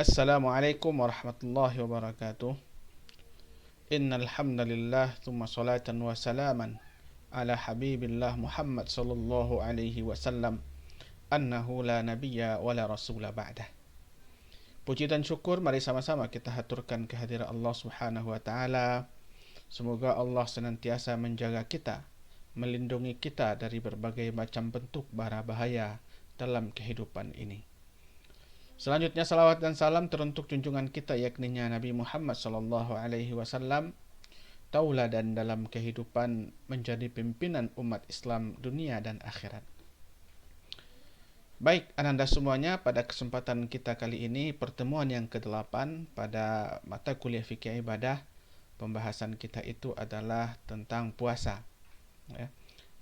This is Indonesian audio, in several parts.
Assalamualaikum warahmatullahi wabarakatuh. Innal hamdalillah tsumma salatan wa salaman ala habibillah Muhammad sallallahu alaihi wasallam annahu la nabiyya wa la rasula ba'dah. Puji dan syukur mari sama-sama kita haturkan kehadiran Allah Subhanahu wa taala. Semoga Allah senantiasa menjaga kita, melindungi kita dari berbagai macam bentuk bara bahaya dalam kehidupan ini. Selanjutnya salawat dan salam teruntuk junjungan kita yakninya Nabi Muhammad sallallahu alaihi wasallam, tauladan dalam kehidupan menjadi pimpinan umat Islam dunia dan akhirat. Baik, ananda semuanya, pada kesempatan kita kali ini pertemuan yang ke-8 pada mata kuliah fikih ibadah. Pembahasan kita itu adalah tentang puasa, ya.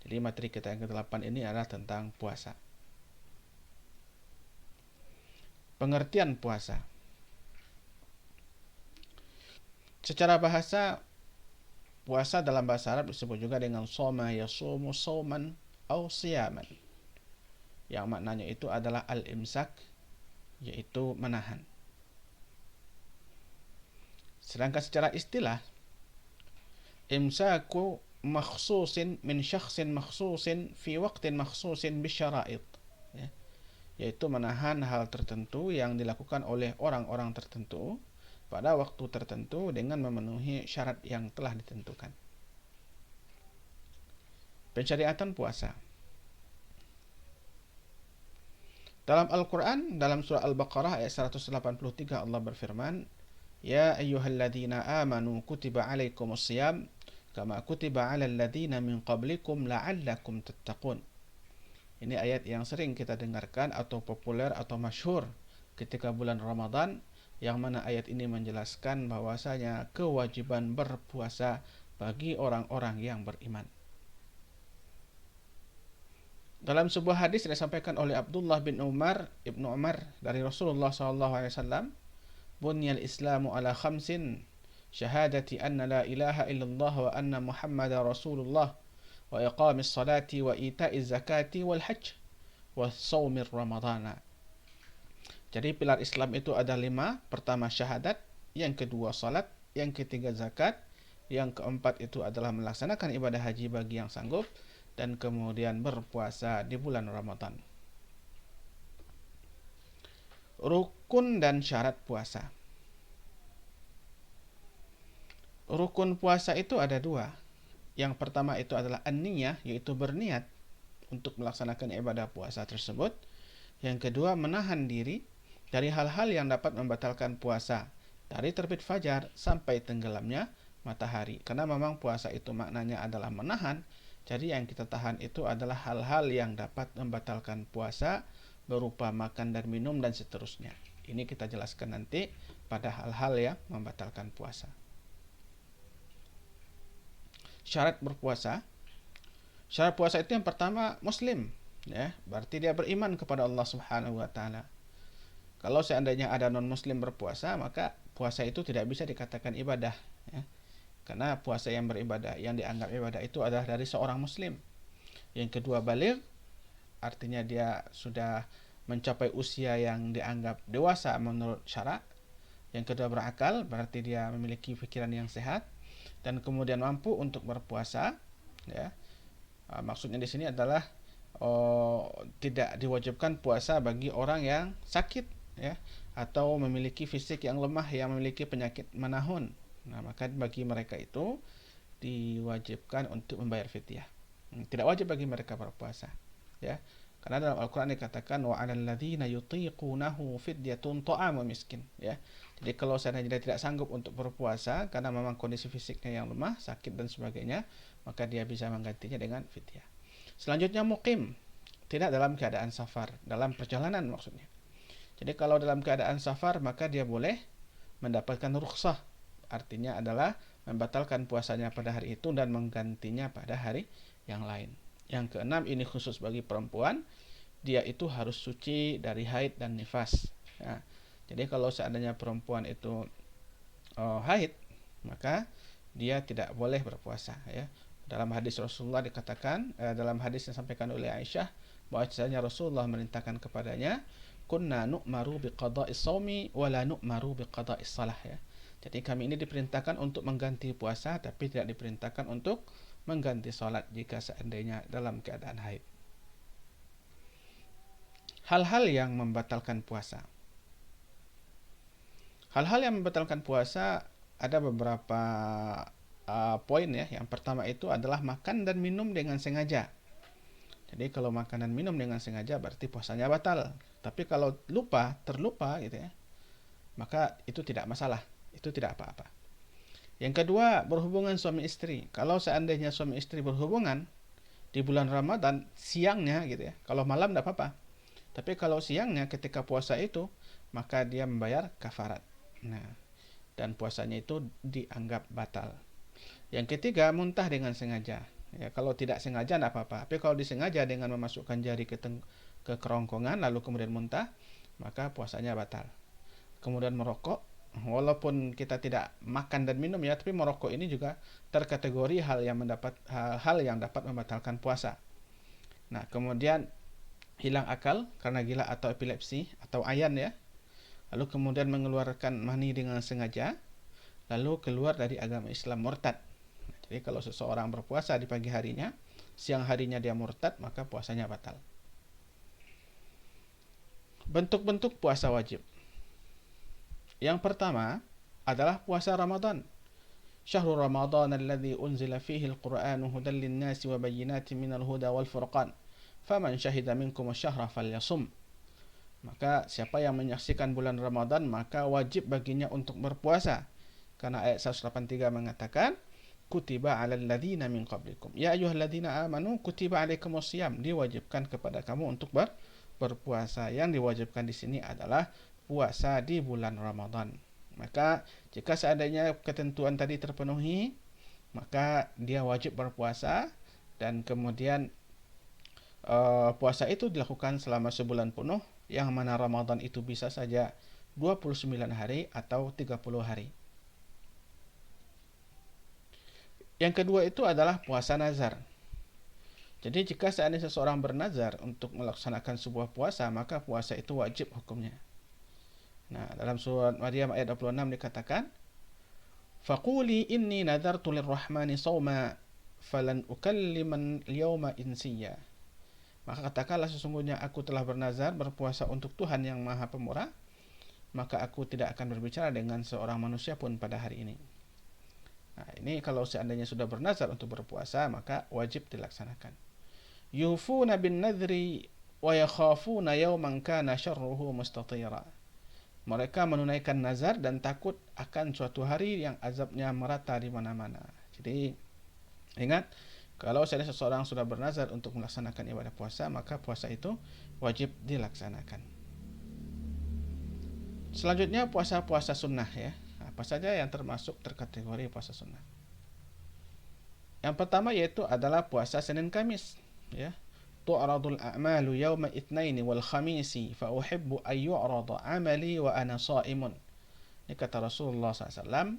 Jadi materi kita yang ke-8 ini adalah tentang puasa. Pengertian puasa. Secara bahasa, puasa dalam bahasa Arab disebut juga dengan shoma yasumu shauman au siyaman. Yang maknanya itu adalah al-imsak, yaitu menahan. Sedangkan secara istilah, imsaku makhsusin min syakhsin makhsusin fi waqtin makhsusin bisyara'id, ya. Yaitu menahan hal tertentu yang dilakukan oleh orang-orang tertentu pada waktu tertentu dengan memenuhi syarat yang telah ditentukan. Pensyariatan puasa. Dalam Al-Quran, dalam surah Al-Baqarah ayat 183, Allah berfirman, Ya ayyuhalladzina amanu kutiba alaikumus siyam kama kutiba alal ladzina min qablikum la'allakum tattaqun. Ini ayat yang sering kita dengarkan atau populer atau masyhur ketika bulan Ramadan, yang mana ayat ini menjelaskan bahwasanya kewajiban berpuasa bagi orang-orang yang beriman. Dalam sebuah hadis yang disampaikan oleh Abdullah bin Ibnu Umar dari Rasulullah SAW, Bunyal Islamu ala khamsin, syahadati anna la ilaha illallah wa anna Muhammadar Rasulullah, wa iqamis salati wa ita'iz zakati wal hajj wa shaumir ramadana. Jadi pilar Islam itu ada 5. Pertama syahadat, yang kedua salat, yang ketiga zakat, yang keempat itu adalah melaksanakan ibadah haji bagi yang sanggup, dan kemudian berpuasa di bulan Ramadan. Rukun dan syarat puasa. Rukun puasa itu ada 2. Yang pertama itu adalah an-niyah, yaitu berniat untuk melaksanakan ibadah puasa tersebut. Yang kedua, menahan diri dari hal-hal yang dapat membatalkan puasa, dari terbit fajar sampai tenggelamnya matahari. Karena memang puasa itu maknanya adalah menahan. Jadi yang kita tahan itu adalah hal-hal yang dapat membatalkan puasa, berupa makan dan minum dan seterusnya. Ini kita jelaskan nanti pada hal-hal yang membatalkan puasa. Syarat berpuasa. Syarat puasa itu yang pertama muslim, ya, berarti dia beriman kepada Allah Subhanahu wa taala. Kalau seandainya ada non-muslim berpuasa, maka puasa itu tidak bisa dikatakan ibadah, ya. Karena puasa yang beribadah, yang dianggap ibadah itu adalah dari seorang muslim. Yang kedua baligh, artinya dia sudah mencapai usia yang dianggap dewasa menurut syara'. Yang kedua berakal, berarti dia memiliki pikiran yang sehat. Dan kemudian mampu untuk berpuasa, ya. Maksudnya di sini adalah tidak diwajibkan puasa bagi orang yang sakit, ya, atau memiliki fisik yang lemah, yang memiliki penyakit menahun. Nah, maka bagi mereka itu diwajibkan untuk membayar fidyah. Tidak wajib bagi mereka berpuasa, ya. Karena dalam Al-Qur'an dikatakan wa 'alal ladzina yutiqunahu fidyatun ta'amu miskin, ya. Jadi kalau seandainya dia tidak sanggup untuk berpuasa karena memang kondisi fisiknya yang lemah, sakit dan sebagainya, maka dia bisa menggantinya dengan fidyah. Selanjutnya muqim, tidak dalam keadaan safar, dalam perjalanan maksudnya. Jadi kalau dalam keadaan safar, maka dia boleh mendapatkan rukhsah. Artinya adalah membatalkan puasanya pada hari itu dan menggantinya pada hari yang lain. Yang keenam, ini khusus bagi perempuan, dia itu harus suci dari haid dan nifas, ya. Jadi kalau seandainya perempuan itu haid, maka dia tidak boleh berpuasa, ya. Dalam hadis Rasulullah dikatakan, dalam hadis yang disampaikan oleh Aisyah, bahwasanya Rasulullah merintahkan kepadanya kunna nu'maru biqada'is shaumi wa la nu'maru biqada'is shalah ya. Jadi kami ini diperintahkan untuk mengganti puasa tapi tidak diperintahkan untuk mengganti salat jika seandainya dalam keadaan haid. Hal-hal yang membatalkan puasa. Hal-hal yang membatalkan puasa ada beberapa poin ya. Yang pertama itu adalah makan dan minum dengan sengaja. Jadi kalau makan dan minum dengan sengaja berarti puasanya batal. Tapi kalau terlupa gitu ya, maka itu tidak masalah. Itu tidak apa-apa. Yang kedua, berhubungan suami istri. Kalau seandainya suami istri berhubungan di bulan Ramadan siangnya gitu ya. Kalau malam tidak apa-apa. Tapi kalau siangnya ketika puasa itu, maka dia membayar kafarat. Nah, dan puasanya itu dianggap batal. Yang ketiga, muntah dengan sengaja. Ya, kalau tidak sengaja tidak apa-apa. Tapi kalau disengaja dengan memasukkan jari ke kerongkongan lalu kemudian muntah, maka puasanya batal. Kemudian merokok, walaupun kita tidak makan dan minum ya, tapi merokok ini juga terkategori hal yang dapat membatalkan puasa. Nah, kemudian hilang akal karena gila atau epilepsi atau ayan ya. Lalu kemudian mengeluarkan mani dengan sengaja, lalu keluar dari agama Islam, murtad. Jadi kalau seseorang berpuasa di pagi harinya, siang harinya dia murtad, maka puasanya batal. Bentuk-bentuk puasa wajib. Yang pertama adalah puasa Ramadan. Syahrul Ramadan alladzi unzila fihi al-Qur'anu hudan lin-nasi wa bayyinatin minal huda wal furqan. Faman syahida minkum asy-syahra falyasum. Maka siapa yang menyaksikan bulan Ramadan maka wajib baginya untuk berpuasa. Karena ayat 183 mengatakan kutiba 'alal ladzina min qablikum. Ya ayyuhalladzina amanu kutiba 'alaikumusiyam. Diwajibkan kepada kamu untuk berpuasa. Yang diwajibkan di sini adalah puasa di bulan Ramadan. Maka jika seandainya ketentuan tadi terpenuhi, maka dia wajib berpuasa dan kemudian puasa itu dilakukan selama sebulan penuh, yang mana Ramadan itu bisa saja 29 hari atau 30 hari. Yang kedua itu adalah puasa nazar. Jadi jika seandainya seseorang bernazar untuk melaksanakan sebuah puasa, maka puasa itu wajib hukumnya. Nah, dalam surat Maryam ayat 26 dikatakan, "Faquli inni nadartu lirrahmani shauma falan ukalliman al-yawma insiya." Maka katakanlah sesungguhnya aku telah bernazar berpuasa untuk Tuhan yang Maha Pemurah, maka aku tidak akan berbicara dengan seorang manusia pun pada hari ini. Nah, ini kalau seandainya sudah bernazar untuk berpuasa, maka wajib dilaksanakan. Yufuna bin nadri wa yakhafuna yawman kana syarruhu mustatira. Mereka menunaikan nazar dan takut akan suatu hari yang azabnya merata di mana-mana. Jadi ingat, kalau seseorang sudah bernazar untuk melaksanakan ibadah puasa, maka puasa itu wajib dilaksanakan. Selanjutnya puasa-puasa sunnah ya. Apa saja yang terkategori puasa sunnah? Yang pertama yaitu adalah puasa Senin Kamis ya. Tu'radul a'malu yawma itsnaini wal khamisi fa uhibbu ay yu'rada 'amali wa ana sha'imun. Ini kata Rasulullah SAW,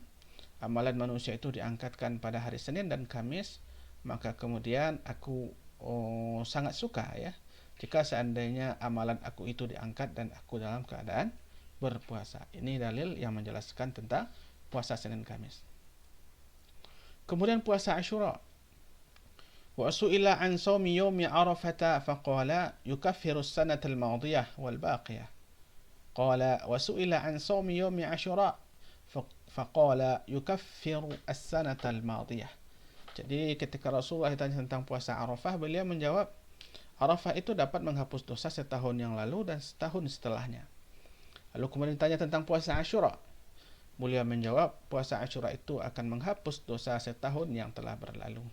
amalan manusia itu diangkatkan pada hari Senin dan Kamis, maka kemudian aku sangat suka ya jika seandainya amalan aku itu diangkat dan aku dalam keadaan berpuasa. Ini dalil yang menjelaskan tentang puasa Senin Kamis. Kemudian puasa Asyura. Wa su'ila an shaumi yaumi Arafah faqala yukaffiru as-sanata al-madiyah wal baqiyah. Qala wa su'ila an shaumi yaumi Asyura faqala yukaffiru as-sanata al-madiyah. Jadi ketika Rasulullah ditanya tentang puasa Arafah, beliau menjawab, Arafah itu dapat menghapus dosa setahun yang lalu dan setahun setelahnya. Lalu kemudian ditanya tentang puasa Asyura, beliau menjawab, puasa Asyura itu akan menghapus dosa setahun yang telah berlalu.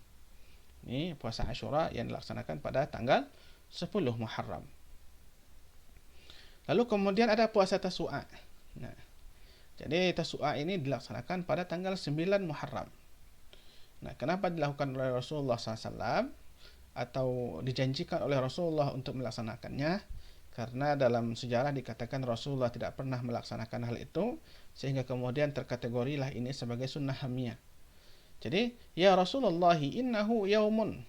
Ini puasa Asyura yang dilaksanakan pada tanggal 10 Muharram. Lalu kemudian ada puasa Tasu'a. Nah, jadi Tasu'a ini dilaksanakan pada tanggal 9 Muharram. Nah, kenapa dilakukan oleh Rasulullah SAW atau dijanjikan oleh Rasulullah untuk melaksanakannya? Karena dalam sejarah dikatakan Rasulullah tidak pernah melaksanakan hal itu, sehingga kemudian terkategorilah ini sebagai sunnah hamiyah. Jadi, ya Rasulullah, innahu yaumun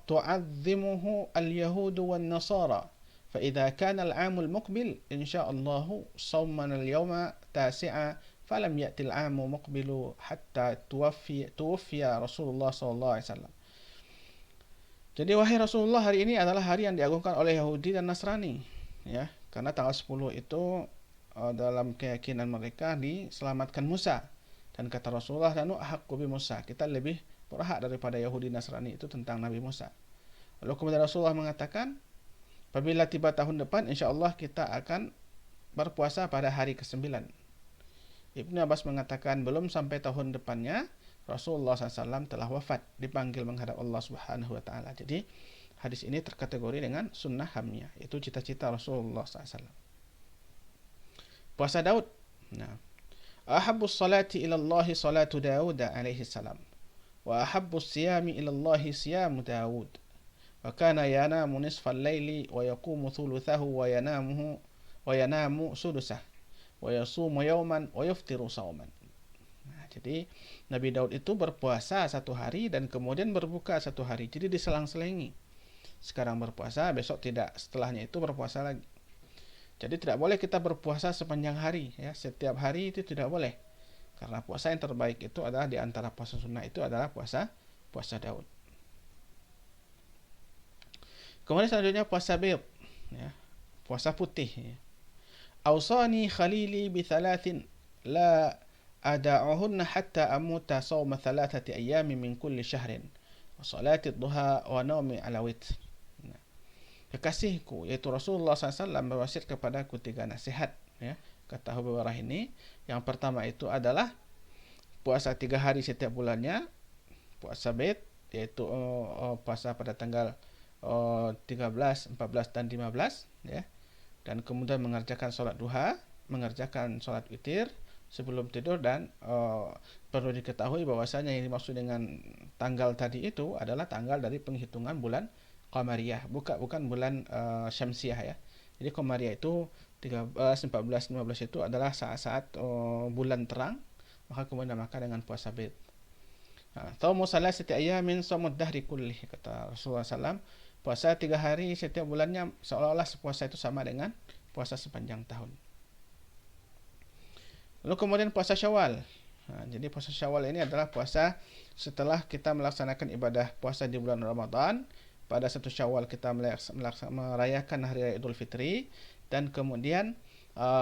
tu'azzimuhu al-yahudu wan nasara فإذا كان العام المقبل إن شاء الله صومنا اليوم 9 فلم يأتي العام مقبل حتى توفي رسول الله صلى الله عليه وسلم. Jadi wahai Rasulullah, hari ini adalah hari yang diagungkan oleh Yahudi dan Nasrani, ya, karena tanggal 10 itu dalam keyakinan mereka diselamatkan Musa. Dan kata Rasulullah, "Nanu ahaqqu bi Musa." Kita lebih berhak daripada Yahudi Nasrani itu tentang Nabi Musa. Lalu kemudian Rasulullah mengatakan, apabila tiba tahun depan, insya Allah kita akan berpuasa pada hari ke-9. Ibnu Abbas mengatakan belum sampai tahun depannya Rasulullah SAW telah wafat, dipanggil menghadap Allah Subhanahu wa Ta'ala. Jadi hadis ini terkategori dengan sunnah hamiyah, itu cita-cita Rasulullah SAW. Puasa Daud. Nah, ahabbus salati ilallahi salatu Daud alaihi salam, wa ahabbus siyami ilallahi siyamu Daud. Wa kana yanamu nisfal laili wa yaqumu thuluthahu wa yanamu sudusah wa yasumu yawman wa yuftiru sawman. Nah, jadi Nabi Daud itu berpuasa satu hari dan kemudian berbuka satu hari. Jadi diselang-selingi. Sekarang berpuasa, besok tidak, setelahnya itu berpuasa lagi. Jadi tidak boleh kita berpuasa sepanjang hari, ya. Setiap hari itu tidak boleh. Karena puasa yang terbaik itu adalah, di antara puasa sunnah itu adalah puasa Daud. Kemudian selanjutnya puasa bid, ya. Puasa putih, ya. Awsani khalili bi thalathin la ada'uhunna hatta amuta sawma thalathati ayyamin min kulli syahrin wa salati duha wa naumi ala witr. Kekasihku yaitu Rasulullah SAW berwasiat kepadaku 3 nasihat, ya, kata Abu Hurairah ini. Yang pertama itu adalah puasa 3 hari setiap bulannya, puasa bid, yaitu puasa pada tanggal 13, 14 dan 15, ya. Dan kemudian mengerjakan sholat duha, mengerjakan sholat witir sebelum tidur, dan perlu diketahui bahwasanya yang dimaksud dengan tanggal tadi itu adalah tanggal dari penghitungan bulan Qamariyah, bukan bulan Syamsiyah, ya. Jadi Qamariyah itu 13, 14, 15 itu adalah saat-saat bulan terang, maka kemudian maka dengan puasa bid. Shaumu salasati ayyamin shaumud dahri kullih, kata Rasulullah SAW, puasa 3 hari setiap bulannya seolah-olah puasa itu sama dengan puasa sepanjang tahun. Lalu kemudian puasa Syawal. Nah, jadi puasa Syawal ini adalah puasa setelah kita melaksanakan ibadah puasa di bulan Ramadan. Pada 1 Syawal kita merayakan hari raya Idul Fitri, dan kemudian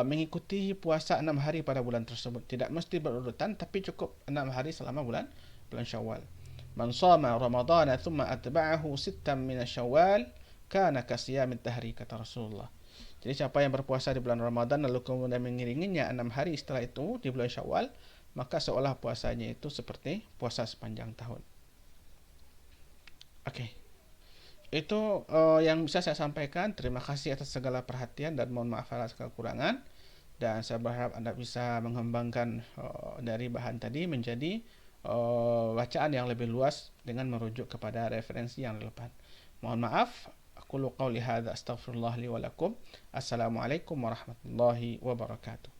mengikuti puasa 6 hari pada bulan tersebut. Tidak mesti berurutan, tapi cukup 6 hari selama bulan Syawal. Man shama Ramadana thumma atba'ahu 6 min Syawal kana kasiyamid dahri, kata Rasulullah. Jadi siapa yang berpuasa di bulan Ramadan lalu kemudian mengiringinya 6 hari setelah itu di bulan Syawal, maka seolah puasanya itu seperti puasa sepanjang tahun. Oke. Itu yang bisa saya sampaikan. Terima kasih atas segala perhatian dan mohon maaf atas kekurangan. Dan saya berharap Anda bisa mengembangkan dari bahan tadi menjadi bacaan yang lebih luas dengan merujuk kepada referensi yang relevan. Mohon maaf. Aqulu qawli hadza astaghfirullah li wa lakum. Assalamualaikum warahmatullahi wabarakatuh.